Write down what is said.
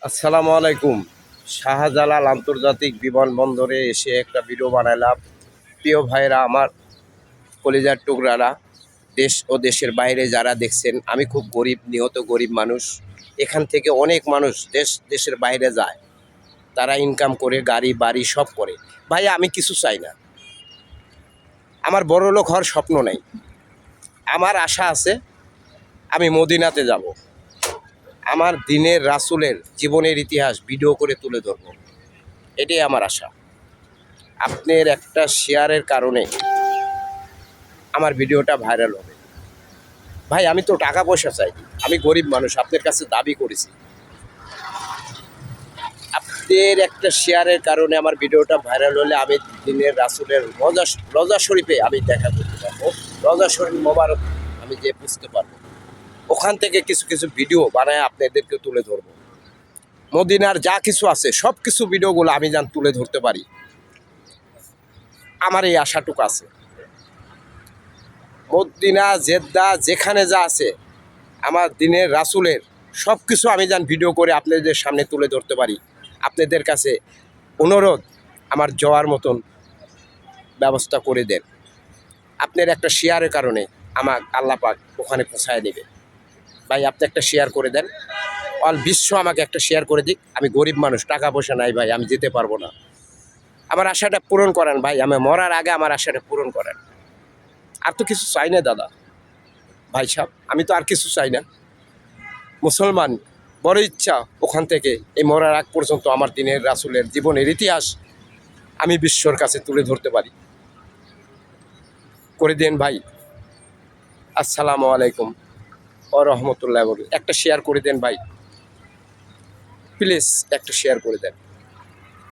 আসসালামু আলাইকুম। শাহজালাল আন্তর্জাতিক বিমানবন্দরে এসে একটা ভিডিও বানালাম। প্রিয় ভাইরা, আমার কলিজার টুকরারা, দেশ ও দেশের বাইরে যারা দেখছেন, আমি খুব গরিব, নিহত গরিব মানুষ। এখান থেকে অনেক মানুষ দেশের বাইরে যায়, তারা ইনকাম করে, গাড়ি বাড়ি সব করে। ভাই, আমি কিছু চাই না, আমার বড়লোক হওয়ার স্বপ্ন নেই। আমার আশা আছে, আমি মদিনাতে যাব, আমার দিনের রাসূলের জীবনের ইতিহাস ভিডিও করে তুলে ধরব, এটাই আমার আশা। আপনার একটা শেয়ারের কারণে আমার ভিডিওটা ভাইরাল হবে। ভাই, আমি তো টাকা পয়সা চাই, আমি গরিব মানুষ, আপনার কাছে দাবি করেছি। আপনার একটা শেয়ারের কারণে আমার ভিডিওটা ভাইরাল হলে আমি দিনের রাসূলের রজা শরীফে আমি দেখা করতে পারবো। রজা শরীফ মোবারক আমি যে বুঝতে পারবো, ওখান থেকে কিছু কিছু ভিডিও বানায় আপনাদেরকে তুলে ধরবো। মদিনার যা কিছু আছে সব কিছু ভিডিওগুলো আমি যেন তুলে ধরতে পারি, আমার এই আশাটুকু আছে। মদিনা, জেদ্দা, যেখানে যা আছে আমার দিনের রাসূলের সব কিছু আমি যেন ভিডিও করে আপনাদের সামনে তুলে ধরতে পারি। আপনাদের কাছে অনুরোধ, আমার যাওয়ার মতন ব্যবস্থা করে দেন। আপনার একটা শেয়ারের কারণে আমার আল্লাহ পাক ওখানে পৌঁছায় দেবে। ভাই, আপনি একটা শেয়ার করে দেন, অল বিশ্ব আমাকে একটা শেয়ার করে দিক। আমি গরিব মানুষ, টাকা পয়সা নাই ভাই, আমি যেতে পারবো না। আমার আশাটা পূরণ করেন ভাই, আমি মরার আগে আমার আশাটা পূরণ করেন। আর তো কিছু চাই না দাদা, ভাই সাহেব, আমি তো আর কিছু চাই না। মুসলমান, বড় ইচ্ছা ওখান থেকে এই মরার আগ পর্যন্ত আমার দিনের রাসূলের জীবনের ইতিহাস আমি বিশ্বর কাছে তুলে ধরতে পারি। করে দেন ভাই। আসসালামু আলাইকুম ও রহমতুল্লাহ। একটা শেয়ার করে দেন ভাই, প্লিজ একটা শেয়ার করে দেন।